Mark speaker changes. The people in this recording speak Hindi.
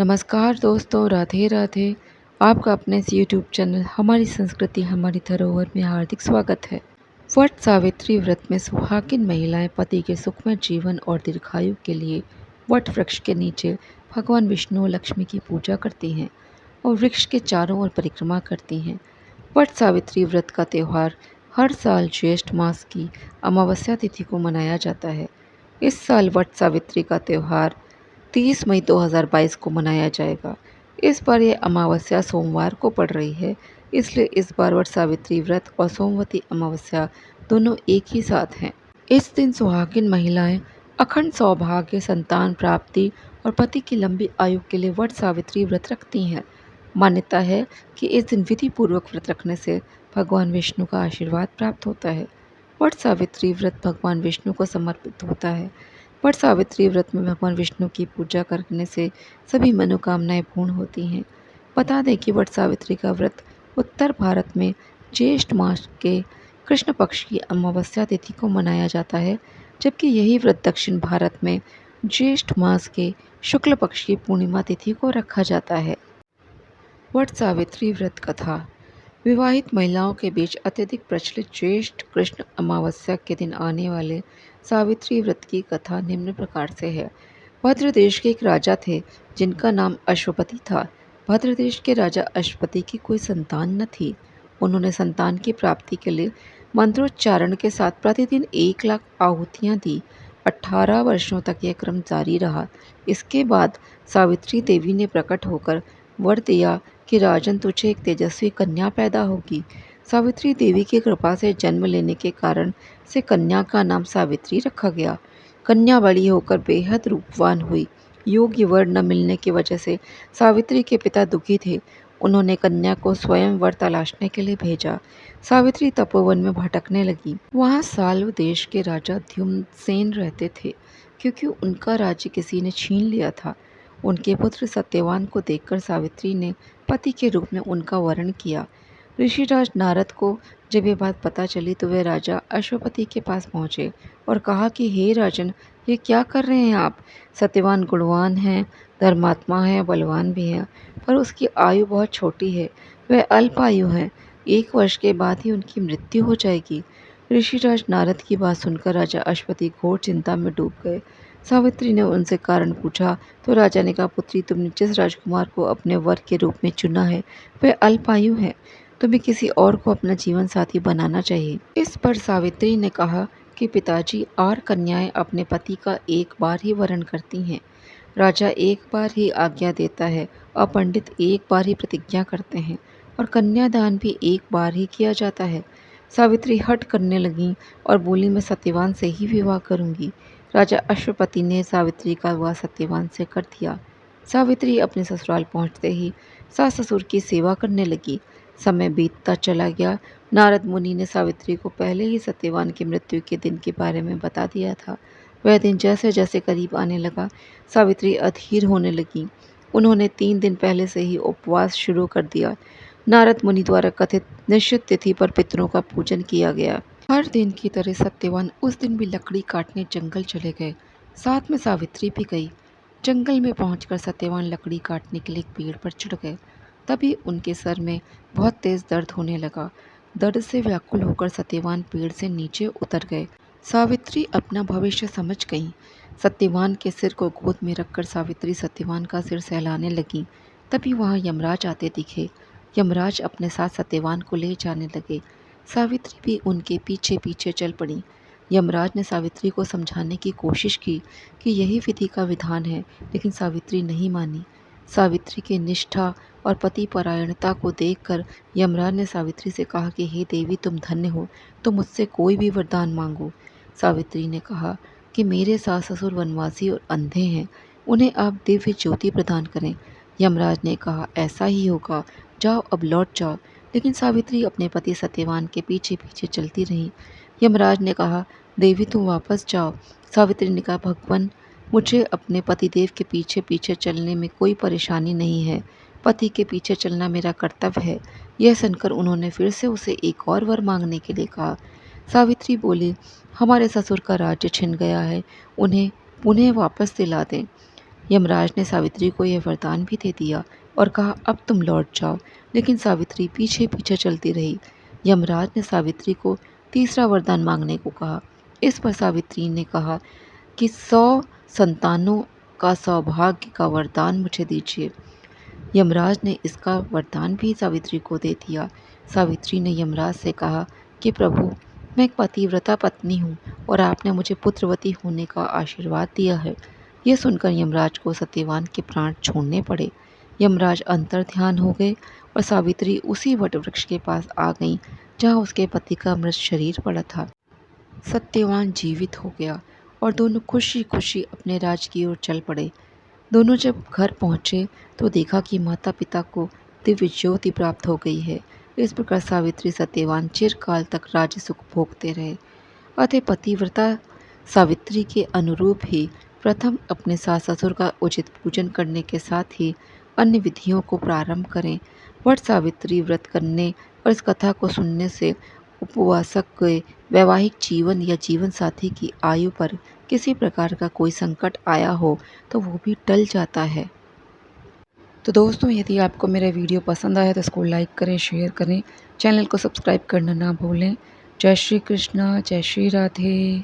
Speaker 1: नमस्कार दोस्तों, राधे राधे। आपका अपने इस यूट्यूब चैनल हमारी संस्कृति हमारी धरोहर में हार्दिक स्वागत है। वट सावित्री व्रत में सुहागिन महिलाएं पति के सुखमय जीवन और दीर्घायु के लिए वट वृक्ष के नीचे भगवान विष्णु और लक्ष्मी की पूजा करती हैं और वृक्ष के चारों ओर परिक्रमा करती हैं। वट सावित्री व्रत का त्यौहार हर साल ज्येष्ठ मास की अमावस्या तिथि को मनाया जाता है। इस साल वट सावित्री का त्यौहार 30 मई 2022 को मनाया जाएगा। इस बार ये अमावस्या सोमवार को पड़ रही है, इसलिए इस बार वट सावित्री व्रत और सोमवती अमावस्या दोनों एक ही साथ हैं। इस दिन सुहागिन महिलाएं अखंड सौभाग्य, संतान प्राप्ति और पति की लंबी आयु के लिए वट सावित्री व्रत रखती हैं। मान्यता है कि इस दिन विधि पूर्वक व्रत रखने से भगवान विष्णु का आशीर्वाद प्राप्त होता है। वट सावित्री व्रत भगवान विष्णु को समर्पित होता है। वट सावित्री व्रत में भगवान विष्णु की पूजा करने से सभी मनोकामनाएं पूर्ण होती हैं। बता दें कि वट सावित्री का व्रत उत्तर भारत में ज्येष्ठ मास के कृष्ण पक्ष की अमावस्या तिथि को मनाया जाता है, जबकि यही व्रत दक्षिण भारत में ज्येष्ठ मास के शुक्ल पक्ष की पूर्णिमा तिथि को रखा जाता है। वट सावित्री व्रत कथा। विवाहित महिलाओं के बीच अत्यधिक प्रचलित ज्येष्ठ कृष्ण अमावस्या के दिन आने वाले सावित्री व्रत की कथा निम्न प्रकार से है। भद्र देश के एक राजा थे जिनका नाम अश्वपति था। भद्र देश के राजा अश्वपति की कोई संतान न थी। उन्होंने संतान की प्राप्ति के लिए मंत्रोच्चारण के साथ प्रतिदिन 1 लाख आहुतियाँ दी। 18 वर्षों तक यह क्रम जारी रहा। इसके बाद सावित्री देवी ने प्रकट होकर वर दिया कि राजन, तुझे एक तेजस्वी कन्या पैदा होगी। सावित्री देवी की कृपा से जन्म लेने के कारण से कन्या का नाम सावित्री रखा गया। कन्या बड़ी होकर बेहद रूपवान हुई। योग्य वर न मिलने की वजह से सावित्री के पिता दुखी थे। उन्होंने कन्या को स्वयं वर तलाशने के लिए भेजा। सावित्री तपोवन में भटकने लगी। वहाँ साल्व देश के राजा द्युम्नसेन रहते थे, क्योंकि उनका राज्य किसी ने छीन लिया था। उनके पुत्र सत्यवान को देखकर सावित्री ने पति के रूप में उनका वरण किया। ऋषिराज नारद को जब ये बात पता चली तो वे राजा अश्वपति के पास पहुँचे और कहा कि हे राजन, ये क्या कर रहे हैं आप? सत्यवान गुणवान हैं, धर्मात्मा है, बलवान भी हैं, पर उसकी आयु बहुत छोटी है। वह अल्प आयु हैं। 1 वर्ष के बाद ही उनकी मृत्यु हो जाएगी। ऋषिराज नारद की बात सुनकर राजा अश्वपति घोर चिंता में डूब गए। सावित्री ने उनसे कारण पूछा तो राजा ने कहा, पुत्री, तुमने जिस राजकुमार को अपने वर के रूप में चुना है वह अल्पायु है। तुम्हें किसी और को अपना जीवन साथी बनाना चाहिए। इस पर सावित्री ने कहा कि पिताजी, 8 कन्याएं अपने पति का एक बार ही वरण करती हैं। राजा एक बार ही आज्ञा देता है और पंडित एक बार ही प्रतिज्ञा करते हैं और कन्यादान भी एक बार ही किया जाता है। सावित्री हठ करने लगी और बोली, मैं सत्यवान से ही विवाह करूंगी। राजा अश्वपति ने सावित्री का विवाह सत्यवान से कर दिया। सावित्री अपने ससुराल पहुंचते ही सास ससुर की सेवा करने लगी। समय बीतता चला गया। नारद मुनि ने सावित्री को पहले ही सत्यवान की मृत्यु के दिन के बारे में बता दिया था। वह दिन जैसे जैसे करीब आने लगा, सावित्री अधीर होने लगी। उन्होंने 3 दिन पहले से ही उपवास शुरू कर दिया। नारद मुनि द्वारा कथित निश्चित तिथि पर पितरों का पूजन किया गया। हर दिन की तरह सत्यवान उस दिन भी लकड़ी काटने जंगल चले गए। साथ में सावित्री भी गई। जंगल में पहुंचकर सत्यवान लकड़ी काटने के लिए एक पेड़ पर चढ़ गए। तभी उनके सर में बहुत तेज दर्द होने लगा। दर्द से व्याकुल होकर सत्यवान पेड़ से नीचे उतर गए। सावित्री अपना भविष्य समझ गई। सत्यवान के सिर को गोद में रखकर सावित्री सत्यवान का सिर सहलाने लगी। तभी वहाँ यमराज आते दिखे। यमराज अपने साथ सत्यवान को ले जाने लगे। सावित्री भी उनके पीछे पीछे चल पड़ी। यमराज ने सावित्री को समझाने की कोशिश की कि यही विधि का विधान है, लेकिन सावित्री नहीं मानी। सावित्री की निष्ठा और पति परायणता को देखकर यमराज ने सावित्री से कहा कि हे देवी, तुम धन्य हो, तुम मुझसे कोई भी वरदान मांगो। सावित्री ने कहा कि मेरे सास ससुर वनवासी और अंधे हैं, उन्हें आप दिव्य ज्योति प्रदान करें। यमराज ने कहा, ऐसा ही होगा, जाओ अब लौट जाओ। लेकिन सावित्री अपने पति सत्यवान के पीछे पीछे चलती रही। यमराज ने कहा, देवी तुम वापस जाओ। सावित्री ने कहा, भगवान, मुझे अपने पतिदेव के पीछे पीछे चलने में कोई परेशानी नहीं है। पति के पीछे चलना मेरा कर्तव्य है। यह सुनकर उन्होंने फिर से उसे एक और वर मांगने के लिए कहा। सावित्री बोली, हमारे ससुर का राज्य छिन गया है, उन्हें पुनः वापस दिला दें। यमराज ने सावित्री को यह वरदान भी दे दिया और कहा, अब तुम लौट जाओ, लेकिन सावित्री पीछे पीछे चलती रही। यमराज ने सावित्री को तीसरा वरदान मांगने को कहा। इस पर सावित्री ने कहा कि 100 संतानों का सौभाग्य का वरदान मुझे दीजिए। यमराज ने इसका वरदान भी सावित्री को दे दिया। सावित्री ने यमराज से कहा कि प्रभु, मैं एक पतिव्रता पत्नी हूँ और आपने मुझे पुत्रवती होने का आशीर्वाद दिया है। यह सुनकर यमराज को सत्यवान के प्राण छोड़ने पड़े। यमराज अंतर्ध्यान हो गए और सावित्री उसी वटवृक्ष के पास आ गई जहाँ उसके पति का मृत शरीर पड़ा था। सत्यवान जीवित हो गया और दोनों खुशी खुशी अपने राज्य की ओर चल पड़े। दोनों जब घर पहुँचे तो देखा कि माता पिता को दिव्य ज्योति प्राप्त हो गई है। इस प्रकार सावित्री सत्यवान चिरकाल तक राज्य सुख भोगते रहे। अतः पतिव्रता सावित्री के अनुरूप ही प्रथम अपने सास ससुर का उचित पूजन करने के साथ ही अन्य विधियों को प्रारंभ करें। वट सावित्री व्रत करने और इस कथा को सुनने से उपवासक के वैवाहिक जीवन या जीवन साथी की आयु पर किसी प्रकार का कोई संकट आया हो तो वो भी टल जाता है। तो दोस्तों, यदि आपको मेरा वीडियो पसंद आया तो इसको लाइक करें, शेयर करें, चैनल को सब्सक्राइब करना ना भूलें। जय श्री कृष्णा, जय श्री राधे।